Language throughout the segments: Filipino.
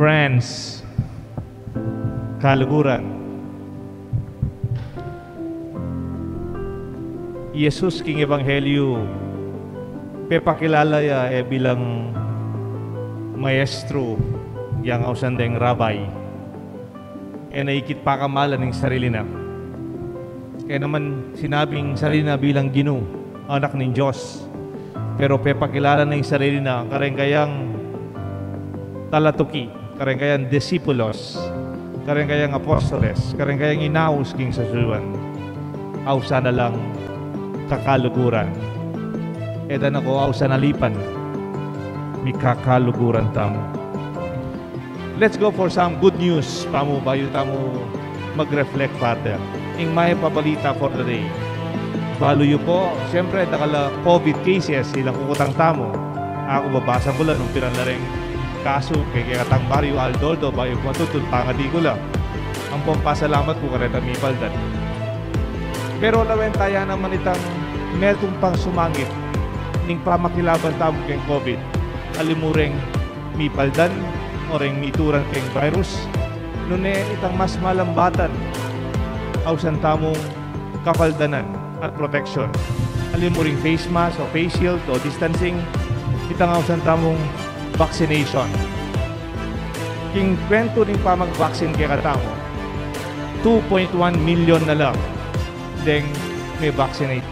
Friends, kaluguran. Yesus king ebanghelyo pepakilala ya bilang maestro yang ausandeng rabay naikit pakamalan ng sarili na. Kaya naman sinabing sarili na bilang Ginoo, anak ng Diyos, pero pepakilala ng sarili na karengkayang talatuki, karengkayang disipulos, karengkayang apostoles, karengkayang inaus king sa suwan. Ausa na lang kakaluguran. Edan ako ausa na lipan. May kakaluguran tamo. Let's go for some good news. Pamo bayo tamo mag-reflect, Father. Ing may pabalita for the day. Baluyo po, siyempre nakala COVID cases silang kukutang tamo. Ako babasa ko lang nung pinalaring kaso kay Katang Barrio Aldoldo bayo matutun pangadi ko lang. Ang pampasalamat ko kareta mipaldan. Pero lawen taya naman itang metong pang sumangit ning pamakilaban tamo kay COVID. Alimureng mipaldan o reng mituran kay virus. Nune itang mas malambatan ausan tamong kapaldanan at protection. Alimuring face mask o face shield o distancing itang ausan tamong vaccination. King kwento ning pa mag-vaccine kay katamo 2.1 million na lang deng may vaccinate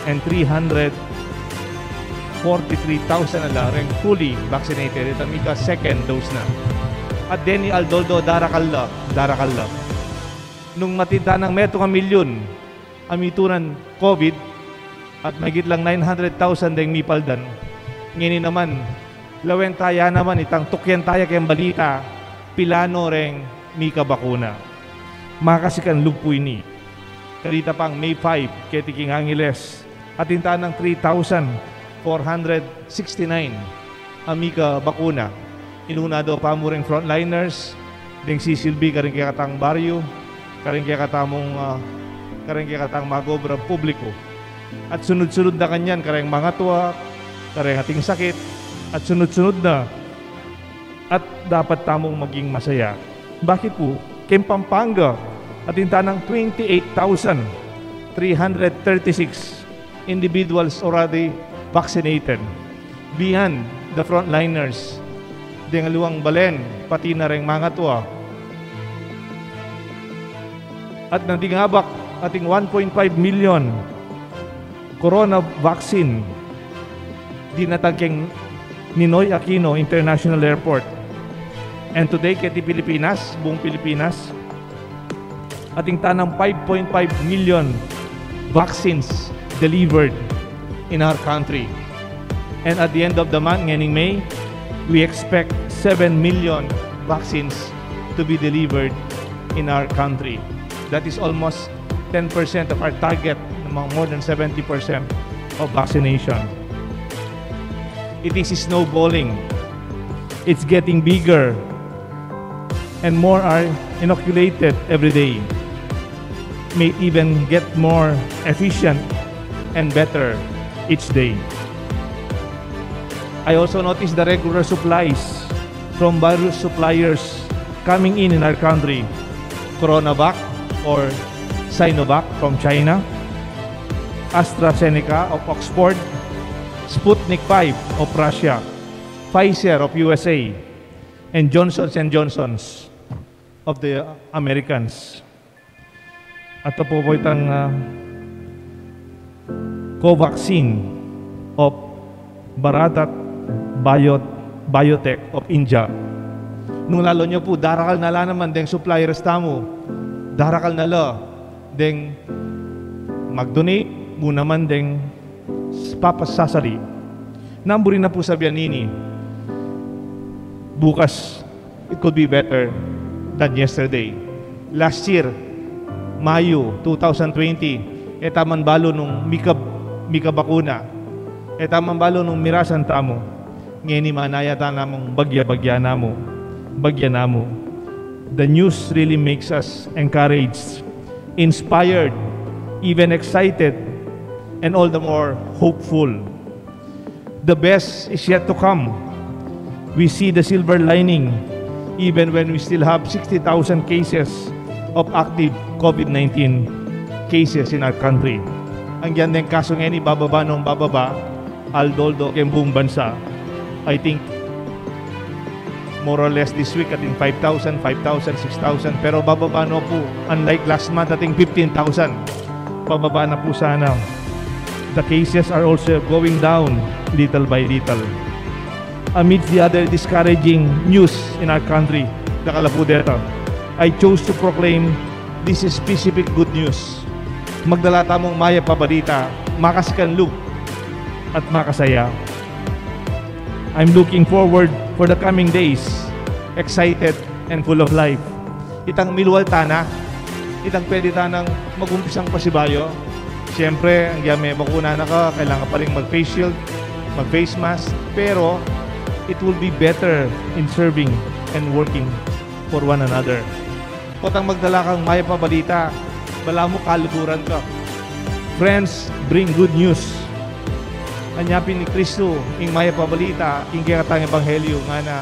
and 343,000 na lang ring fully vaccinated. Ito mika second dose na. At Denny Aldoldo darakal la nung matinda ng metro ka milyon amituran COVID at magit lang 900,000 deng mipaldan. Ngini naman lawen taya naman itang tukyan taya kayang balita pilano reng mika bakuna. Makasikan lupuy ni. Karita pang May 5 ketiking Angeles at intaan ng 3,469 amika bakuna. Inunado pa mo ring frontliners deng sisilbi karing kaya katang baryo karing kaya katang magobra publiko. At sunod-sunod na kanyan karing mga tuwa karing ating sakit at sunod-sunod na at dapat tamong maging masaya. Bakit po? Kay Pampanga at intanang 28,336 individuals already vaccinated beyond the frontliners. Ding aluang balen, pati na rin mga tuwa. At nandingabak ating 1.5 million corona vaccine dinatagking Ninoy Aquino International Airport. And today, kiti Pilipinas, buong Pilipinas, ating tanang 5.5 million vaccines delivered in our country. And at the end of the month, ngayong May, we expect 7 million vaccines to be delivered in our country. That is almost 10% of our target, more than 70% of vaccination. It is snowballing. It's getting bigger and more are inoculated every day. May even get more efficient and better each day. I also noticed the regular supplies from various suppliers coming in our country. CoronaVac or Sinovac from China, AstraZeneca of Oxford, Sputnik 5 of Russia, Pfizer of USA, and Johnson & Johnson's of the Americans. At po po itang Covaxin of Bharat Biotech of India. Nung lalo nyo po, darakal na la naman deng suppliers tamo. Darakal na la deng mag-donate mo naman deng papasasari. Namburin na po sabihan nini. Bukas, it could be better than yesterday. Last year, Mayo 2020, taman balo nung Mika bakuna. E tamang balo nung mirasan tamo, ngayon manayata namong bagya namo. The news really makes us encouraged, inspired, even excited, and all the more hopeful. The best is yet to come. We see the silver lining even when we still have 60,000 cases of active COVID-19 cases in our country. Ang yan din kaso ngayon bababa nung bababa, aldoldo kayong buong bansa. I think more or less this week ating 5,000, 6,000, pero bababa no po. Unlike last month ating 15,000. Bababa na po sana. The cases are also going down little by little. Amidst the other discouraging news in our country, I chose to proclaim this is specific good news. Magdala tamong maya pabalita, makasikanlug at makasaya. I'm looking forward for the coming days, excited and full of life. Itang milwalta na, itang pwede tanang mag-umpisang pasibayo. Siyempre, ang may bakuna na ka, kailangan pa rin mag-face shield, mag-face mask, pero it will be better in serving and working for one another. Potang magdala kang maya pabalita, bala mo kaluguran ka. Friends, bring good news. Anyapin ni Kristo, ing maya pabalita, ing kikatang ebanghelyo nga na,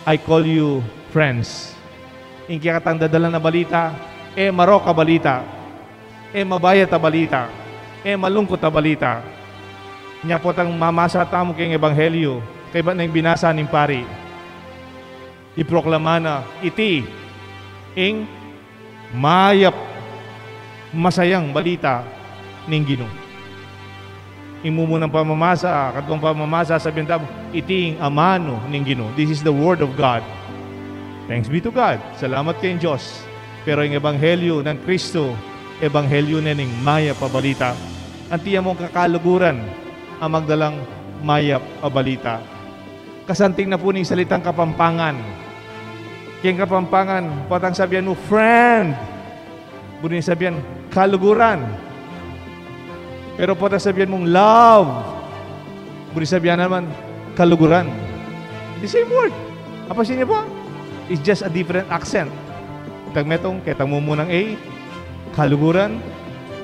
I call you friends. Ing kikatang dadala na balita, maro ka balita, mabayat a balita, malungkot a balita. Nya potang mamasa tamo kayong ebanghelyo, kay ba nang binasa ning pari. Iproklama na, iti, ing mayap, masayang balita ning Ginoo. Imumunang pamamasa, katong pamamasa sa bintabo, iting amano ning Ginoo. This is the word of God. Thanks be to God. Salamat kayong Diyos. Pero yung ebanghelyo ng Kristo, ebanghelyo na ning maya pabalita. Antiya mong kakaluguran ang magdalang maya pabalita. Kasanting na po ning salitang kapampangan. Kayong kapampangan, patang sabihan mo, friend. Bunin sabihan, kaluguran. Pero patang sabihan mong love. Bunin sabihan naman, kaluguran. The same word. Apa siya po? It's just a different accent. Itang metong, ketang mo munang A, kaluguran.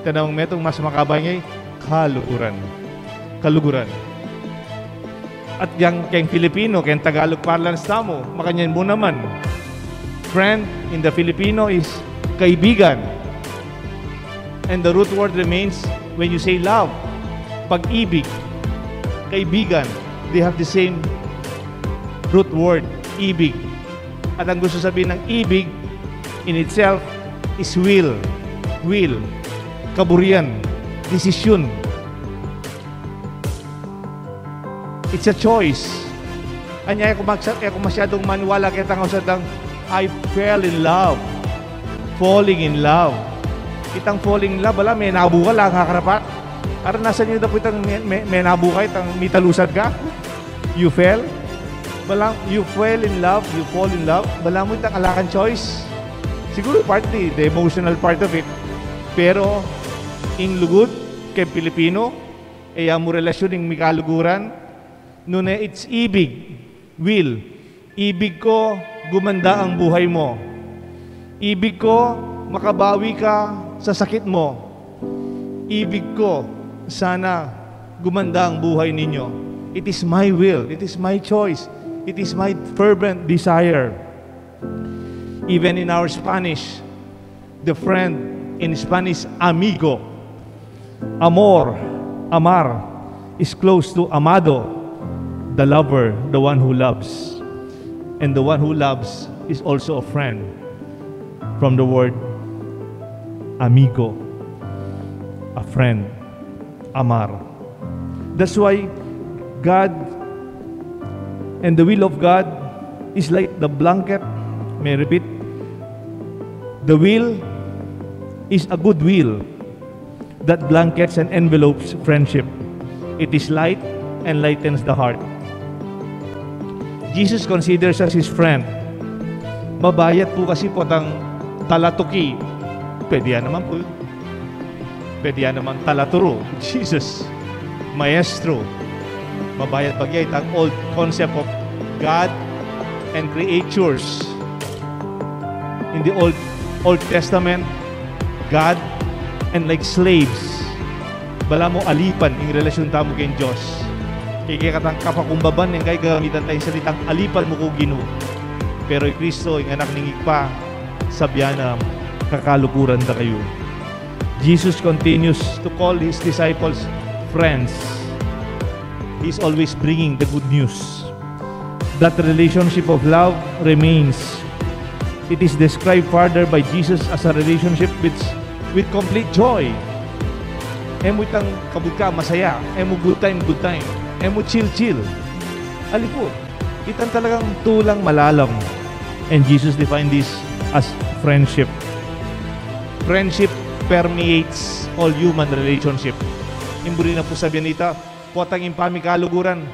Tanawang metong mas makabay ngay, kaluguran. Kaluguran. At yang kayong Filipino, kayong Tagalog parlance tamo, makanyan mo naman. Friend in the Filipino is kaibigan. And the root word remains when you say love. Pag-ibig. Kaibigan. They have the same root word, ibig. At ang gusto sabihin ng ibig in itself is will. Will. Kaburian. Desisyon. It's a choice. Anya, kung masyadong maniwala kaya tangaw sa dang, I fell in love. Falling in love. Itang falling in love, wala, may nabuka lang, kakarapat. Ara, nasa niyo na po itang may nabuka, itang mitalusad ka. You fell. Wala, you fell in love, you fall in love. Wala mo itang alakan choice. Siguro partly, the emotional part of it. Pero, ing lugod, kay Pilipino, mo relasyon ng mikaluguran, nuna it's ibig, will. Ibig ko, gumanda ang buhay mo. Ibig ko, makabawi ka sa sakit mo. Ibig ko, sana gumanda ang buhay ninyo. It is my will. It is my choice. It is my fervent desire. Even in our Spanish, the friend in Spanish, amigo. Amor, amar, is close to amado, the lover, the one who loves. And the one who loves is also a friend. From the word amigo, a friend, amar. That's why God and the will of God is like the blanket. May I repeat? The will is a good will that blankets and envelopes friendship. It is light and lightens the heart. Jesus considers us His friend. Mabayat po kasi po tang talatuki. Pwede yan naman po yun. Pwede yan naman talaturo. Jesus, maestro, mabayad bagyay ang old concept of God and creatures. In the Old Testament, God and like slaves. Bala mo alipan yung relasyon tamo kay Diyos. Kaya katang kapakumbaban yung kaya gamitan tayo salitang alipan mo ko Ginoo. Pero Kristo yung anak ng Igpa, sabyana kakalukuran ta kayo. Jesus continues to call His disciples friends. He's always bringing the good news. That relationship of love remains. It is described further by Jesus as a relationship with complete joy. Emo itang kabutka, masaya. Emo good time. Emo chill. Alipo, itang talagang tulang malalam. And Jesus defined this as friendship. Friendship permeates all human relationship. Imburi na po sabihan nita, potang impami kaluguran,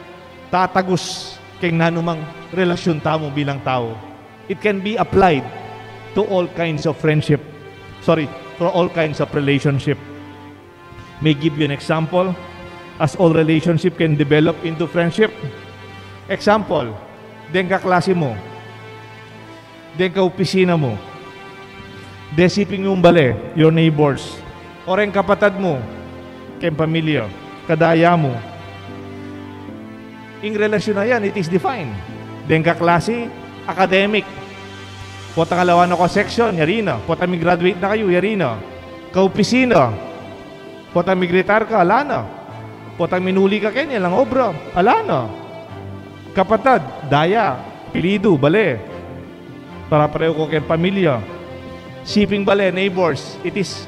tatagos kay nanumang relasyon tamo bilang tao. It can be applied to all kinds of friendship. For all kinds of relationship. May give you an example as all relationship can develop into friendship. Example, den ka klase mo, den ka opisina mo, desiping yung bale, your neighbors, o rin kapatad mo, kay pamilya, kadaya mo. In relasyon na yan, it is defined. Den ka klase, academic. Potang alawan ako section, yari na. Potang graduate na kayo, yari na. Ka-opisina. Potang retire ka, ala na. Potang minuli ka kanya, lang obra, ala na. Kapatad, daya, pilido, bale. Para pareho ko kay pamilya. Shipping bale, neighbors. It is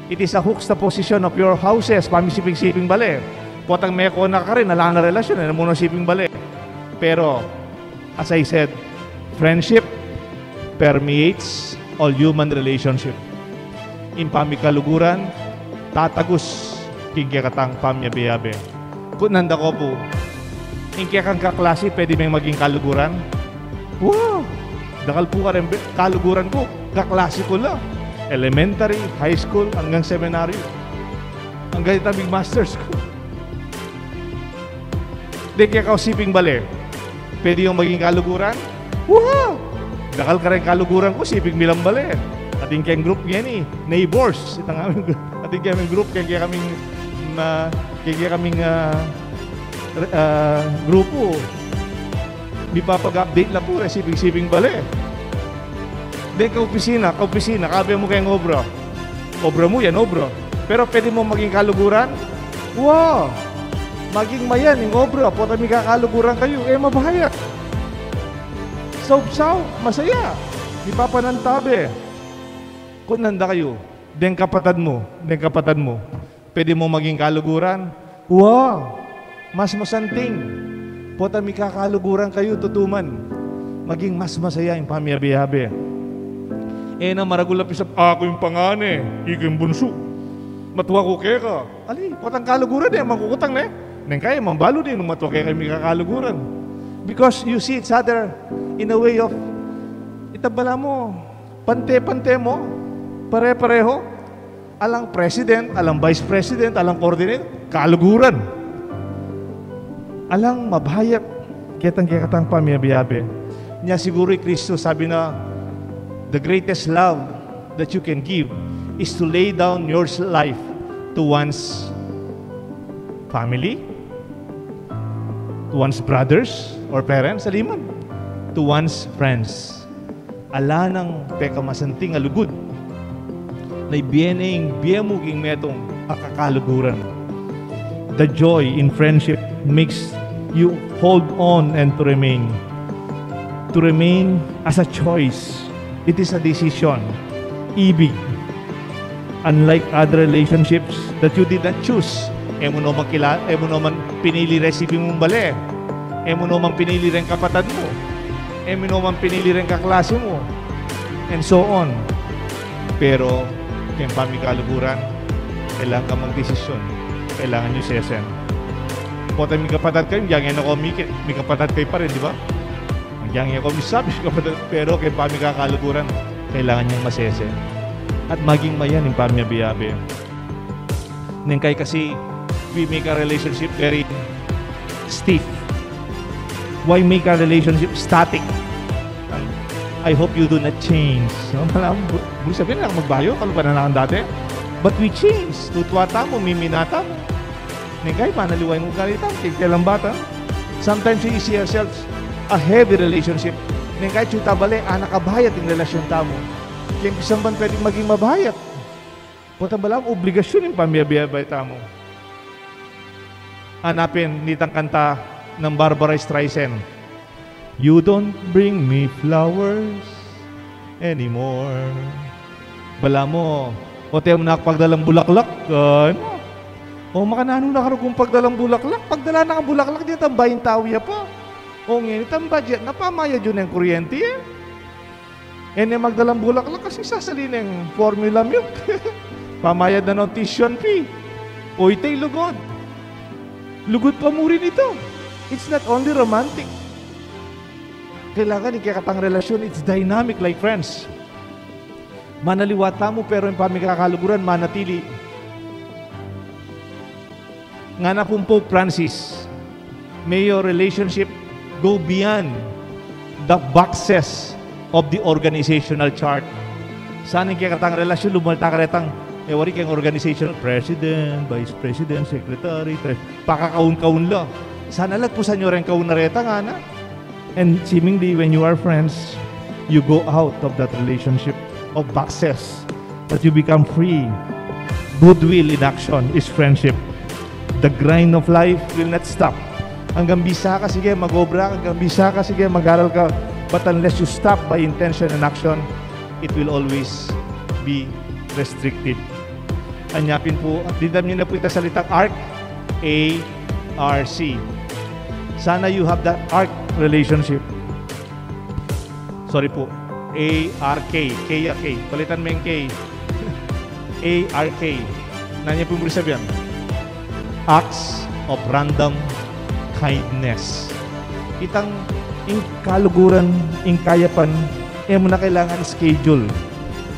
a juxtaposition of your houses. Pamisiping bale. Potang meko na ka rin, ala na relasyon, ano muna shipping bale. Pero, as I said, friendship permeates all human relationship. In pamikaluguran, tatagos kaya katang pamyabiyabe. Kung nanda ko po, in kaya kang kaklase, pwede may maging kaluguran? Wow! Dakal po ka rin, kaluguran ko, kaklase ko lang. Elementary, high school, hanggang seminary. Hanggang itabing masters ko. Di kaya kausiping bale, pwede yung maging kaluguran? Wow! Dakal ka rin kaluguran ko, siping bilang bale. Ating kayang group yan neighbors. Itang aming ating kayang group, kaya kaming grupo. Di pa pag-update na po, siping bale. Then ka-opisina, kabe mo kayang obra. Obra mo yan, obra. Pero pwede mo maging kaluguran? Wow! Maging mayan, yung obra. Po kami kakaluguran kayo, mabahaya. Saw, masaya. Di pa panantabi. Kung nanda kayo, den kapatad mo, pwede mo maging kaluguran? Wow! Mas masanting. Po kami kakaluguran kayo, tutuman. Maging mas masaya yung pamiyabi-yabi. Na maragulapis ako yung pangane, ikaw yung bunso. Matuwa ko kaya ka. Ali, potang kaluguran mangkukutang Neng kaya, mambalo din, matuwa kaya kami kakaluguran. Because you see each other in a way of, itabala mo, pante-pante mo, pare-pareho, alang president, alang vice president, alang coordinator, kaluguran. Alang mabahayap, kitang pamiyabi-yabi. Niya siguro Kristo sabi na, the greatest love that you can give is to lay down your life to one's family, to one's brothers or parents, aliman, to one's friends. Ala ng pekamasanting alugod na ibiyeneng biyemuging metong akakaluguran. The joy in friendship makes you hold on and to remain. To remain as a choice. It is a decision. Ibig. Unlike other relationships that you did not choose. Emo naman pinili recipe mong bale. Emo naman pinili rin kapatad mo. Emo naman pinili rin kaklase mo. And so on. Pero, kaya pamikaluguran, kailangan ka magdesisyon. Kailangan nyo sesen. Pota may kapatad kayo, yang yan ako may kapatad kayo pa rin, di ba? Yang yan ako misabi, pero kaya pamikaluguran, kailangan niyang masesen. At maging mayan yung pamiyabi-yabi. Nang kay kasi we make a relationship very stiff? Why make a relationship static? I hope you do not change. No? Buli sabihin na magbayo, kaluban na lang dati. But we change. Tutwata mo, miminata mo. Nengkay, manaliway mo ganita. Kailang bata. Sometimes we see ourselves a heavy relationship. Nengkay, chutabali, nakabayat yung relasyon tamo. Kaya isang ban pwedeng maging mabayat. Punta ba lang, obligasyon yung pamiyabiyabay tamo. Hanapin, nitang kanta ng Barbara Streisand. You don't bring me flowers anymore. Bala mo, o tayo mo nakapagdalang bulaklak. O makanano na karo kung pagdalang bulaklak. Pagdala na kang bulaklak, di tambayin tawiya pa. O ngayon, tambadya, napamaya dyan ang kuryente eh. E na magdalang bulaklak kasi sasalin ng formula milk. Pamayad na ng tuition fee. O itay lugod. Lugod pa mo rin ito. It's not only romantic. Kailangan ikakatang relasyon, it's dynamic like friends. Manaliwata mo pero yung pamikakaluguran, manatili. Nga na kung Pope Francis, may your relationship go beyond the boxes of the organizational chart. Sana ikakatang relasyon, lumalta ka retang, wari kang organizational president, vice president, secretary, pakakaun-kaun la. Sana lagpusan nyo rin kaun na reta nga na. And seemingly, when you are friends, you go out of that relationship of boxes, that you become free. Goodwill in action is friendship. The grind of life will not stop. Hanggang bisa ka, sige, mag-obra. Hanggang bisa ka, sige, mag-aral ka. But unless you stop by intention and action, it will always be restricted. Anyapin po, at didam nyo na po ito salitang ARC, A-R-C. Sana you have that ARC relationship. Sorry po. A-R-K. K-A-K. Palitan mo yung K. A-R-K. Nanya po yung sabihan? Acts of random kindness. Itang kaluguran, kayapan, mo na kailangan schedule.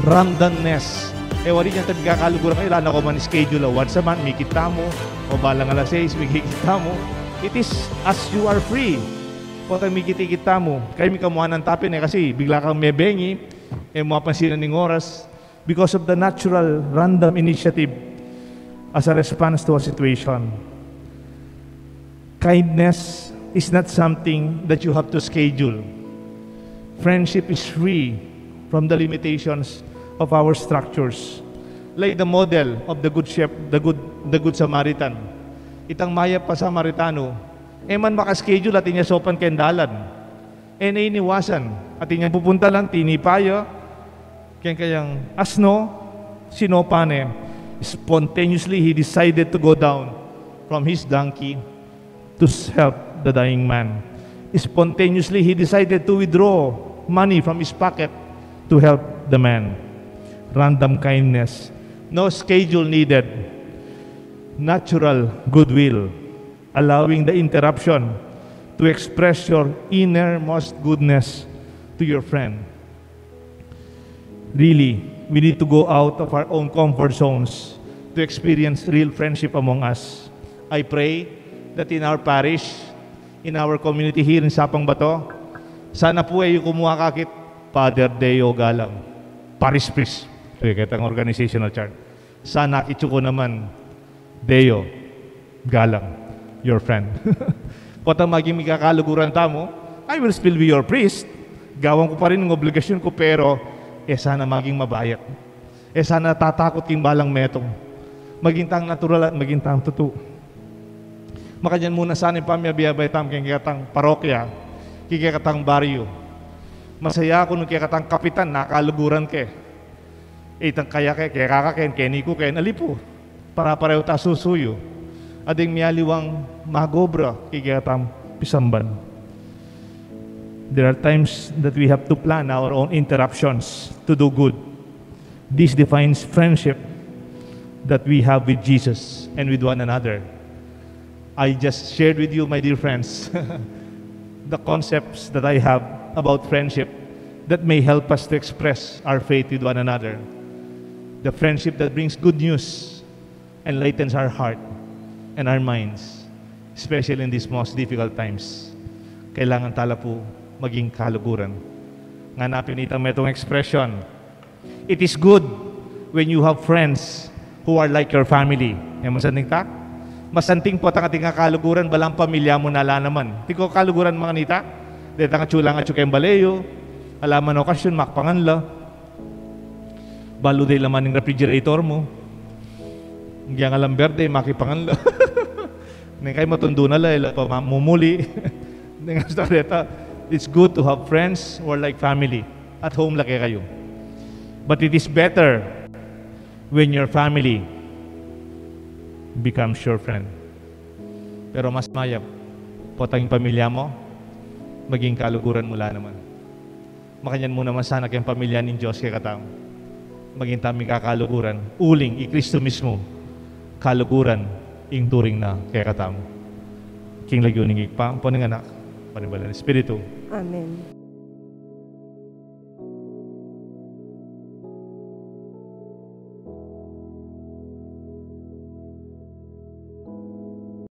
Randomness. Wari niya tabi kakaluguran kayo, lana ko man schedule. Once a month, may kita mo. O balang alas 6, may kita mo. It is as you are free. Kung may kita mo, kayo may kamuha ng tapin kasi bigla kang may bengi, mapansinan ng oras because of the natural, random initiative as a response to a situation. Kindness is not something that you have to schedule. Friendship is free from the limitations of our structures. Like the model of the good shepherd, the good Samaritan. Itang maya pa Samaritano, man makaschedule at inya sopan kendalan. Iniwasan. At inya pupunta lang, tinipaya, kayang asno, sinopane. Spontaneously, he decided to go down from his donkey to help the dying man. Spontaneously, he decided to withdraw money from his pocket to help the man. Random kindness. No schedule needed. Natural goodwill, allowing the interruption to express your innermost goodness to your friend. Really, we need to go out of our own comfort zones to experience real friendship among us. I pray that in our parish, in our community here in Sapang Bato, sana po ay kumuha kakit Father Deo Galang, Parish Priest, kitang organizational chart. Sana itsuko naman Deo Galang, your friend. Kung maging mikakaluguran tamo, I will still be your priest. Gawang ko pa rin ng obligasyon ko, pero sana maging mabayat. Sana tatakot king balang metong. Maging tang natural at maging tang tutu. Makadyan muna sana yung pamiyabiyabay tam kikatang parokya, kikatang baryo. Masaya ako nung kikatang kapitan, nakaluguran ke. Itang kaya ke, kaya kakaken, keniko ken, alipo. Para pareho ta susuyo. Ading miyaliwang magobra, kikatang pisamban. There are times that we have to plan our own interruptions to do good. This defines friendship that we have with Jesus and with one another. I just shared with you, my dear friends, the concepts that I have about friendship that may help us to express our faith with one another. The friendship that brings good news, enlightens our heart and our minds, especially in these most difficult times. Kailangan tala po maging kaluguran. Nga napinitan mo itong expression, it is good when you have friends who are like your family. Masanting ta? Masanting po ang ating kaluguran, balang pamilya mo nala naman. Di ko kaluguran mga nita? Dito nga chula nga chukeng baleyo, alaman okasyon, makpangan la. Balo day laman ng refrigerator mo. Hindi nga alam berde, makipangan la. Hindi kayo matundo na la, ila pa mumuli. It's good to have friends who are like family. At home laki kayo. But it is better when your family becomes your friend. Pero mas mayap, potang pamilya mo, maging kaluguran mula naman. Makanyan mo naman sana kayong pamilya ng Diyos kay katao. Maging taming kakaluguran. Uling, i-Kristo mismo. Kaluguran, ing turing na kay katao. King lagyo ning ikpa, po ng anak, panibalan Espiritu. Amen.